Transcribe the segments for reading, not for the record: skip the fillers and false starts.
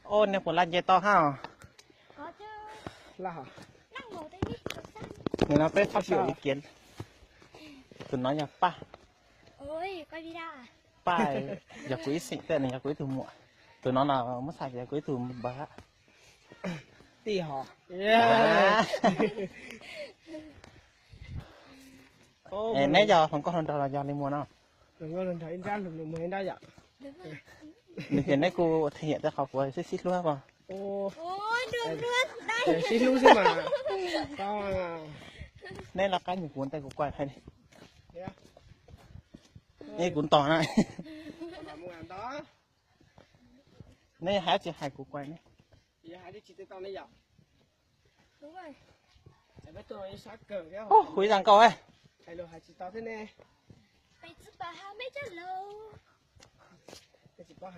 Ô nè của lan dây to ha. Có chứ. Là hả? Đang ngồi đây đi. Người nào tới phát biểu ý kiến. Tụi nói nhà pa. Ôi, quay video à? Pa giờ quý sinh tên này giờ quý từ muộn. Tụi nó là mất sạch giờ quý từ bà. Tì hả? Nãy giờ không có hơn đâu là do lên mua nào. Đừng có lần thấy ra được mới ra dạ. Đúng rồi. Mình nãy cô thể hiện ra học với xích luôn không? Ôi, được luôn. Đây. xin lỗi xem mà. Sao mà. Nên là cái những cuốn tay của quay hay này. Yeah. Đây cuốn to này. Làm đó. Nên hái chỉ hai của quay này. Giờ hãy đi chỉ tao này dạ. Đúng rồi. Để biết tôi sát cờ cái. Ô, quý rằng câu ấy. Hay là hãy chỉ tao thế này. Bây giờ bà hai mấy chắc lâu.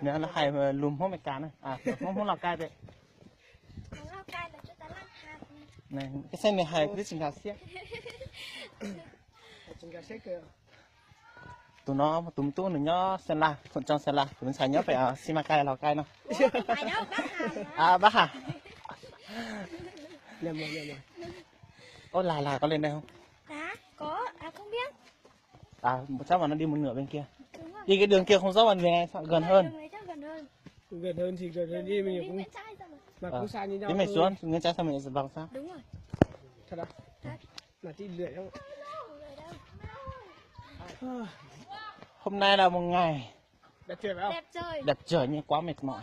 Nữa là hai lùm hôm mấy cá này. À, hôm là cay vậy. Không lao cay là cho ta lăn hạt. Này, cái xe này hai cái chừng gà xiếc. Chừng gà xiếc kìa. Tụi nó tụm nữa nhó sơn la, phần trong sơn la, tụi mình xài nhớ phải ở Simacai Lào Cai nó. Phải đâu, bác Hàm. À bác à? Nhầm rồi. Ô là có lên đây không? Đã, có, không biết. À, chắc là nó đi một nửa bên kia. Đúng rồi. Đi cái đường kia không rõ gần về gần hơn. Đường này chắc gần hơn. Gần hơn thì gần hơn đi mình cũng Nguyễn Trai sao mà cũng xa như nhau. Đi mày xuống, Nguyễn Trai sao mày bằng sao? Đúng rồi. Thật à? Thật. Là đi lưỡi không? Hôm nay là một ngày Đẹp tuyệt phải không? Đẹp trời. đẹp trời nhưng quá mệt mỏi.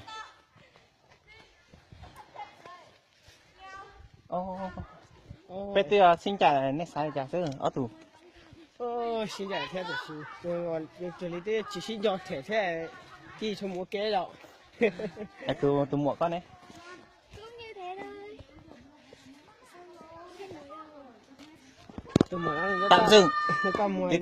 Bây giờ xin trả next sai trả chứ ở tù. Xin chào theo được chứ. Rồi这里的只是要太太đi cho mua cái đâu. Tù muộn con đấy. Cũng như thế thôi. Tụi mua nó Tạm dừng. nó có mua